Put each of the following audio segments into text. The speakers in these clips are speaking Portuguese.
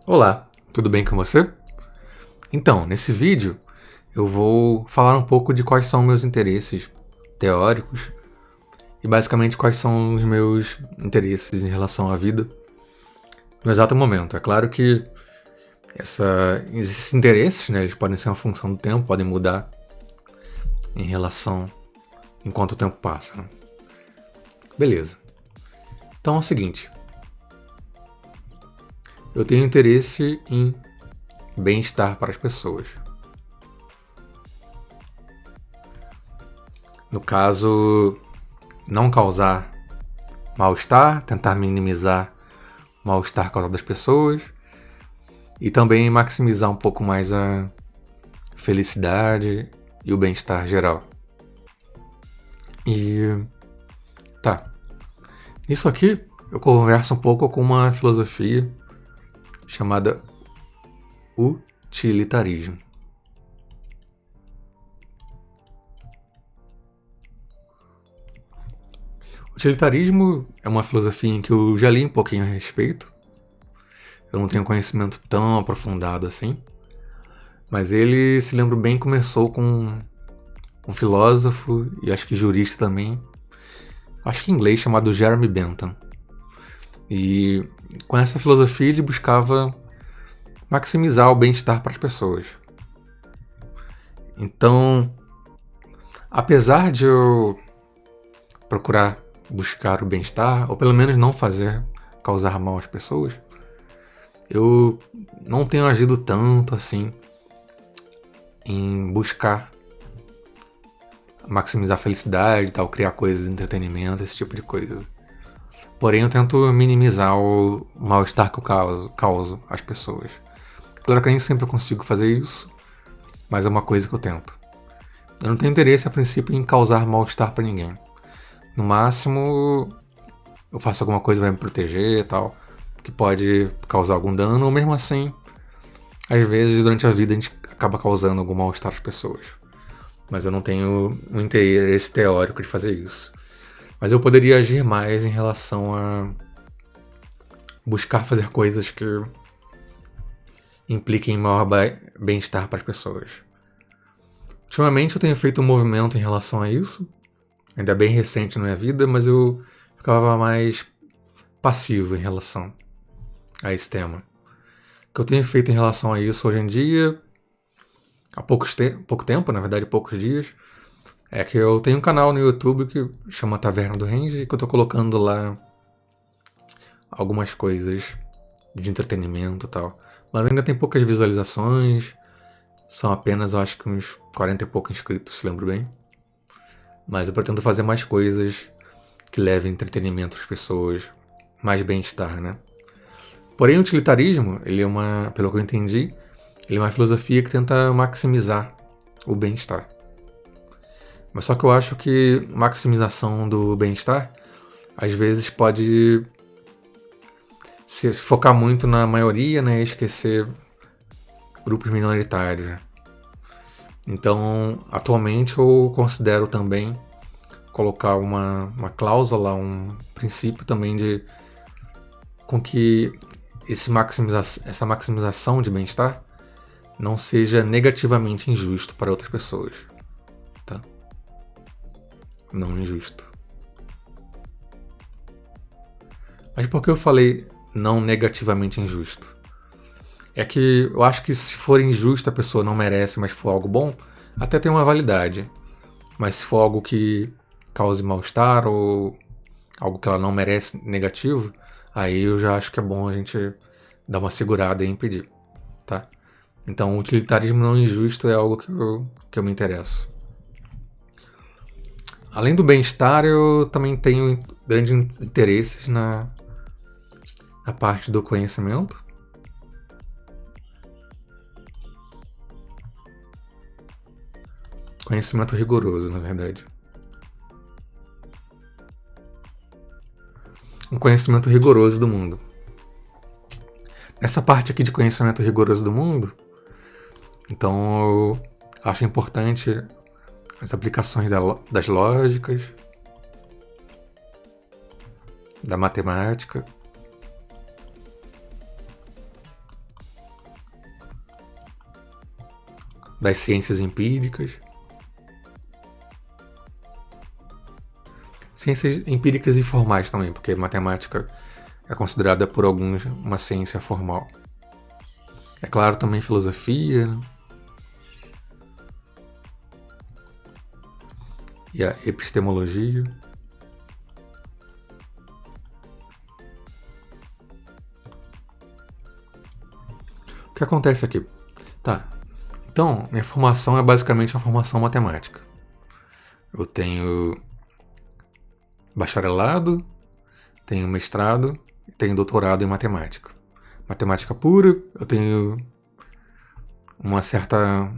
Olá, tudo bem com você? Então, nesse vídeo eu vou falar um pouco de quais são meus interesses teóricos e basicamente quais são os meus interesses em relação à vida no exato momento. É claro que esses interesses, né, eles podem ser uma função do tempo, podem mudar em relação enquanto o tempo passa, né? Beleza. Então é o seguinte, eu tenho interesse em bem-estar para as pessoas. No caso, não causar mal-estar, tentar minimizar o mal-estar causado às pessoas e também maximizar um pouco mais a felicidade e o bem-estar geral. E tá. Isso aqui eu converso um pouco com uma filosofia chamada utilitarismo. Utilitarismo é uma filosofia em que eu já li um pouquinho a respeito. Eu não tenho conhecimento tão aprofundado assim. Mas ele, se lembro bem, começou com um filósofo e acho que jurista também. Acho que em inglês, chamado Jeremy Bentham. E com essa filosofia ele buscava maximizar o bem-estar para as pessoas. Então, apesar de eu procurar buscar o bem-estar, ou pelo menos não fazer causar mal às pessoas, eu não tenho agido tanto assim em buscar maximizar a felicidade, tal, criar coisas de entretenimento, esse tipo de coisa. Porém, eu tento minimizar o mal-estar que eu causo às pessoas. Claro que nem sempre eu consigo fazer isso, mas é uma coisa que eu tento. Eu não tenho interesse, a princípio, em causar mal-estar pra ninguém. No máximo, eu faço alguma coisa que vai me proteger e tal, que pode causar algum dano, ou mesmo assim, às vezes, durante a vida, a gente acaba causando algum mal-estar às pessoas. Mas eu não tenho um interesse teórico de fazer isso. Mas eu poderia agir mais em relação a buscar fazer coisas que impliquem maior bem-estar para as pessoas. Ultimamente eu tenho feito um movimento em relação a isso, ainda bem recente na minha vida, mas eu ficava mais passivo em relação a esse tema. O que eu tenho feito em relação a isso hoje em dia, há pouco tempo, na verdade poucos dias, é que eu tenho um canal no YouTube que chama Taverna do Range e que eu tô colocando lá algumas coisas de entretenimento e tal. Mas ainda tem poucas visualizações, são apenas, eu acho que uns 40 e poucos inscritos, se lembro bem. Mas eu pretendo fazer mais coisas que levem entretenimento às pessoas, mais bem-estar, né? Porém, o utilitarismo, ele é pelo que eu entendi, ele é uma filosofia que tenta maximizar o bem-estar. Mas só que eu acho que maximização do bem-estar, às vezes pode se focar muito na maioria, né, e esquecer grupos minoritários. Então, atualmente eu considero também colocar uma cláusula, um princípio também de com que essa maximização de bem-estar não seja negativamente injusto para outras pessoas, tá? Não injusto. Mas por que eu falei não negativamente injusto? É que eu acho que se for injusto, a pessoa não merece, mas for algo bom, até tem uma validade. Mas se for algo que cause mal-estar ou algo que ela não merece negativo, aí eu já acho que é bom a gente dar uma segurada e impedir, tá? Então, o utilitarismo não injusto é algo que eu me interesso. Além do bem-estar, eu também tenho grandes interesses na parte do conhecimento. Conhecimento rigoroso, na verdade. Um conhecimento rigoroso do mundo. Essa parte aqui de conhecimento rigoroso do mundo, então eu acho importante as aplicações das lógicas, da matemática, das ciências empíricas. Ciências empíricas e formais também, porque matemática é considerada por alguns uma ciência formal. É claro, também filosofia, né? E a epistemologia. O que acontece aqui? Tá. Então, minha formação é basicamente uma formação matemática. Eu tenho bacharelado, tenho mestrado e tenho doutorado em matemática. Matemática pura, eu tenho uma certa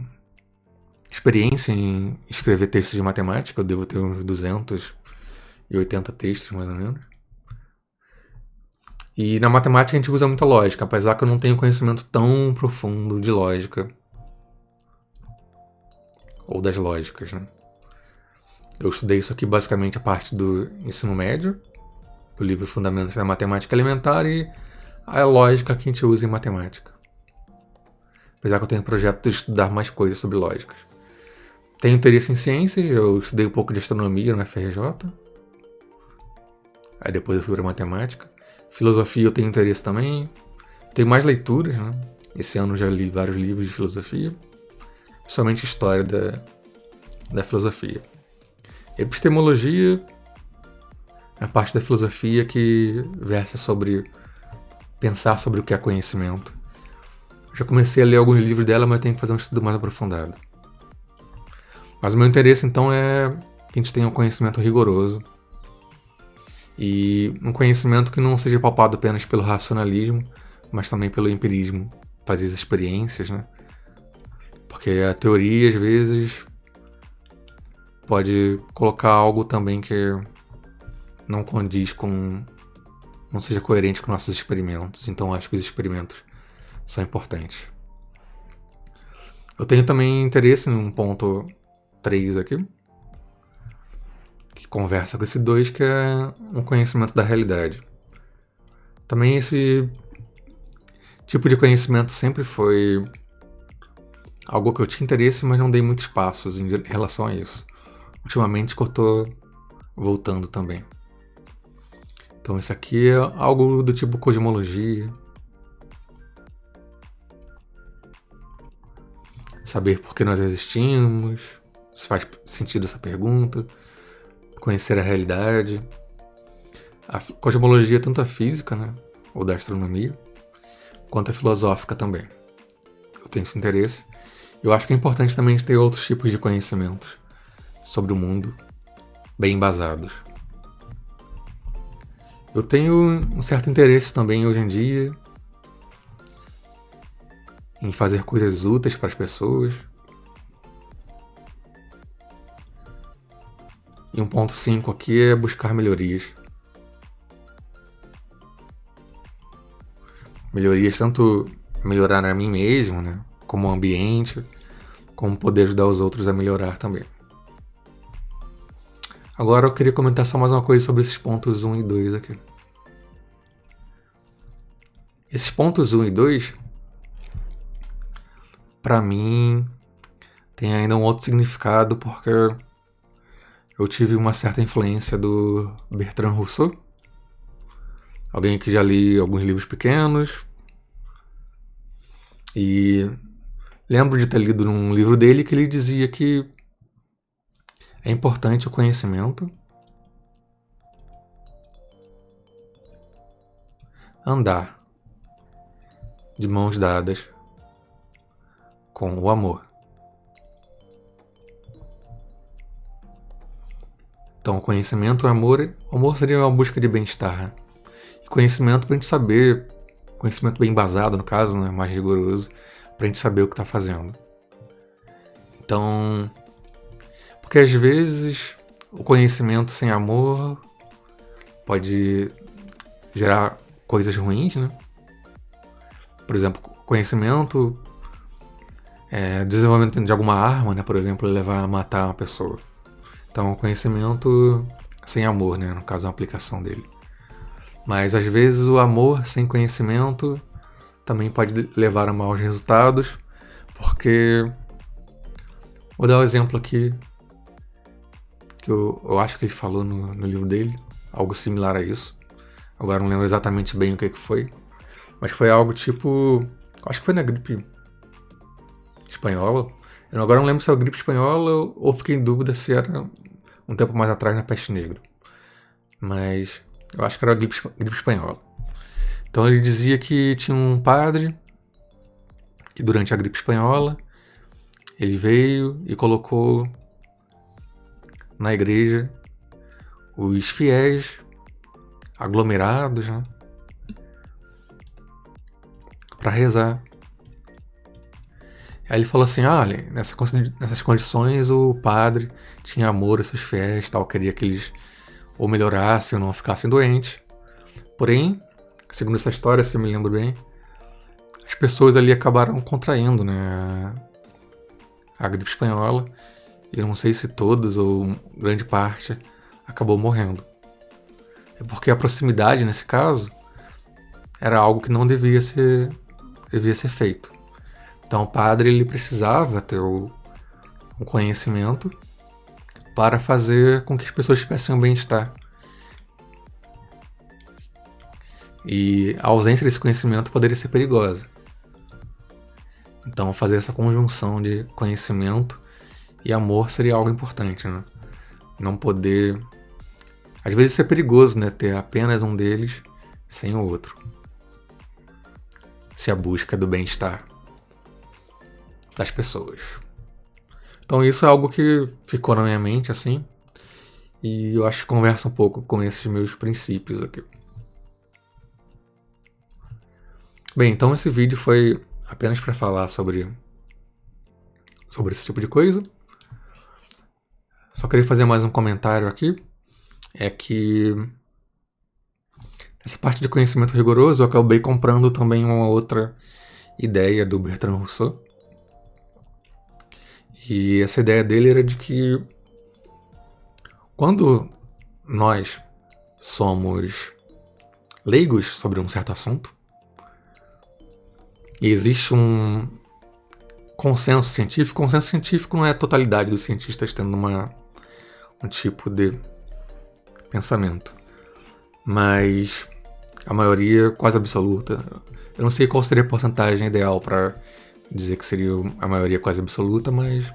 experiência em escrever textos de matemática, eu devo ter uns 280 textos, mais ou menos. E na matemática a gente usa muita lógica, apesar que eu não tenho conhecimento tão profundo de lógica. Ou das lógicas, né? Eu estudei isso aqui basicamente a parte do ensino médio, do livro Fundamentos da Matemática Elementar e a lógica que a gente usa em matemática. Apesar que eu tenho projeto de estudar mais coisas sobre lógicas. Tenho interesse em ciências, eu estudei um pouco de astronomia no FRJ. Aí depois eu fui para matemática. Filosofia eu tenho interesse também. Tenho mais leituras, né? Esse ano eu já li vários livros de filosofia. Principalmente história da filosofia. Epistemologia é a parte da filosofia que versa sobre pensar sobre o que é conhecimento. Já comecei a ler alguns livros dela, mas tenho que fazer um estudo mais aprofundado. Mas o meu interesse, então, é que a gente tenha um conhecimento rigoroso e um conhecimento que não seja pautado apenas pelo racionalismo, mas também pelo empirismo, fazer as experiências, né? Porque a teoria, às vezes, pode colocar algo também que não condiz com... não seja coerente com nossos experimentos. Então, acho que os experimentos são importantes. Eu tenho também interesse num ponto 3 aqui, que conversa com esse 2, que é um conhecimento da realidade. Também esse tipo de conhecimento sempre foi algo que eu tinha interesse, mas não dei muitos passos em relação a isso. Ultimamente que eu tô voltando também. Então isso aqui é algo do tipo cosmologia. Saber por que nós existimos, se faz sentido essa pergunta. Conhecer a realidade. A cosmologia, tanto a física, né, ou da astronomia, quanto a filosófica também. Eu tenho esse interesse. Eu acho que é importante também a gente ter outros tipos de conhecimentos sobre o mundo, bem embasados. Eu tenho um certo interesse também hoje em dia em fazer coisas úteis para as pessoas. E um ponto 5 aqui é buscar melhorias. Melhorias tanto melhorar a mim mesmo, né, como o ambiente, como poder ajudar os outros a melhorar também. Agora eu queria comentar só mais uma coisa sobre esses pontos 1 e 2 aqui. Esses pontos 1 e 2, para mim, tem ainda um outro significado, porque eu tive uma certa influência do Bertrand Russell, alguém que já li alguns livros pequenos, e lembro de ter lido num livro dele que ele dizia que é importante o conhecimento andar de mãos dadas com o amor. Então, conhecimento e amor. O amor seria uma busca de bem-estar. E conhecimento pra gente saber, conhecimento bem embasado, no caso, né, mais rigoroso, pra gente saber o que tá fazendo. Então, porque às vezes o conhecimento sem amor pode gerar coisas ruins, né? Por exemplo, conhecimento, desenvolvimento de alguma arma, né? Por exemplo, levar a matar uma pessoa. Então, conhecimento sem amor, né? No caso, a aplicação dele. Mas às vezes o amor sem conhecimento também pode levar a maus resultados, porque Vou dar um exemplo aqui que eu acho que ele falou no livro dele, algo similar a isso. Agora não lembro exatamente bem o que foi, mas foi algo tipo, acho que foi na gripe espanhola. Eu agora não lembro se é a gripe espanhola ou fiquei em dúvida se era um tempo mais atrás na peste negra. Mas eu acho que era a gripe espanhola. Então ele dizia que tinha um padre que durante a gripe espanhola ele veio e colocou na igreja os fiéis aglomerados, né, para rezar. Aí ele falou assim, olha, nessas condições o padre tinha amor aos seus fiéis, tal, queria que eles ou melhorassem ou não ficassem doentes. Porém, segundo essa história, se eu me lembro bem, as pessoas ali acabaram contraindo, né, a gripe espanhola. E eu não sei se todos ou grande parte acabou morrendo. É porque a proximidade, nesse caso, era algo que não devia ser feito. Então o padre ele precisava ter um conhecimento para fazer com que as pessoas tivessem um bem-estar. E a ausência desse conhecimento poderia ser perigosa. Então fazer essa conjunção de conhecimento e amor seria algo importante, né? Não poder... Às vezes isso é perigoso, né? Ter apenas um deles sem o outro. Se a busca do bem-estar das pessoas. Então isso é algo que ficou na minha mente, assim. E eu acho que conversa um pouco com esses meus princípios aqui. Bem, então esse vídeo foi apenas para falar sobre esse tipo de coisa. Só queria fazer mais um comentário aqui. É que essa parte de conhecimento rigoroso eu acabei comprando também uma outra ideia do Bertrand Russell. E essa ideia dele era de que quando nós somos leigos sobre um certo assunto e existe um consenso científico não é a totalidade dos cientistas tendo um tipo de pensamento, mas a maioria quase absoluta. Eu não sei qual seria a porcentagem ideal para dizer que seria a maioria quase absoluta, mas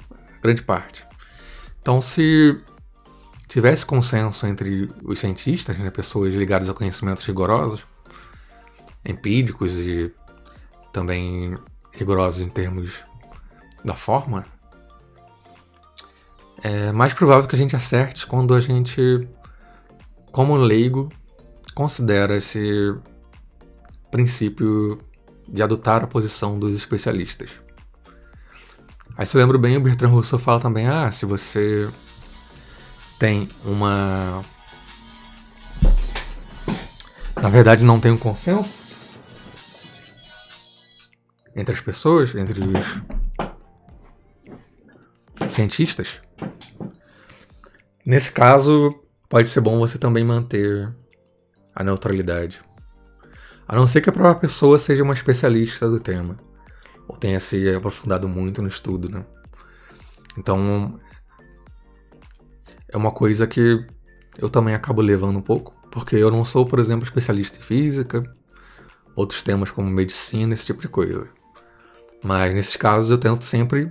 grande parte. Então, se tivesse consenso entre os cientistas, né, pessoas ligadas a conhecimentos rigorosos, empíricos e também rigorosos em termos da forma, é mais provável que a gente acerte quando a gente, como leigo, considera esse princípio de adotar a posição dos especialistas. Aí se eu lembro bem, o Bertrand Russell fala também, se você tem na verdade não tem um consenso entre as pessoas, entre os cientistas, nesse caso pode ser bom você também manter a neutralidade. A não ser que a própria pessoa seja uma especialista do tema, ou tenha se aprofundado muito no estudo, né? Então, é uma coisa que eu também acabo levando um pouco, porque eu não sou, por exemplo, especialista em física, outros temas como medicina, esse tipo de coisa. Mas, nesses casos, eu tento sempre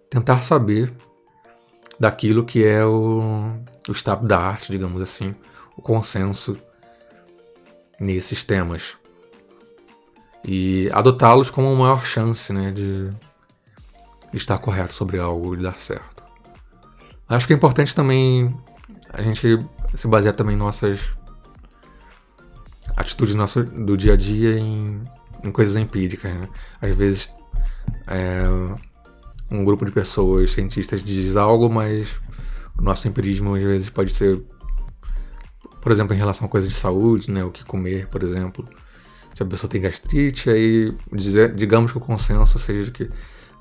tentar saber daquilo que é o estado da arte, digamos assim, o consenso nesses temas. E adotá-los como uma maior chance, né, de estar correto sobre algo e dar certo. Acho que é importante também a gente se basear também em nossas atitudes do dia a dia em coisas empíricas, né? Às vezes um grupo de pessoas, cientistas, diz algo, mas o nosso empirismo às vezes pode ser, por exemplo, em relação a coisas de saúde, né? O que comer, por exemplo. Se a pessoa tem gastrite, aí digamos que o consenso seja de que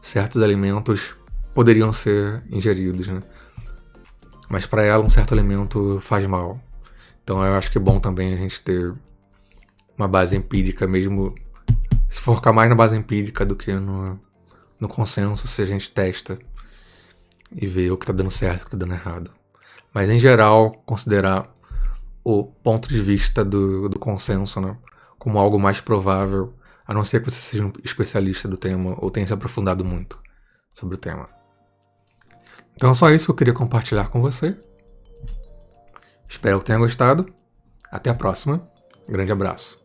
certos alimentos poderiam ser ingeridos, né? Mas para ela um certo alimento faz mal. Então eu acho que é bom também a gente ter uma base empírica, mesmo se focar mais na base empírica do que no consenso, se a gente testa e ver o que tá dando certo e o que tá dando errado. Mas, em geral, considerar o ponto de vista do consenso, né, como algo mais provável, a não ser que você seja um especialista do tema ou tenha se aprofundado muito sobre o tema. Então é só isso que eu queria compartilhar com você. Espero que tenha gostado. Até a próxima. Grande abraço.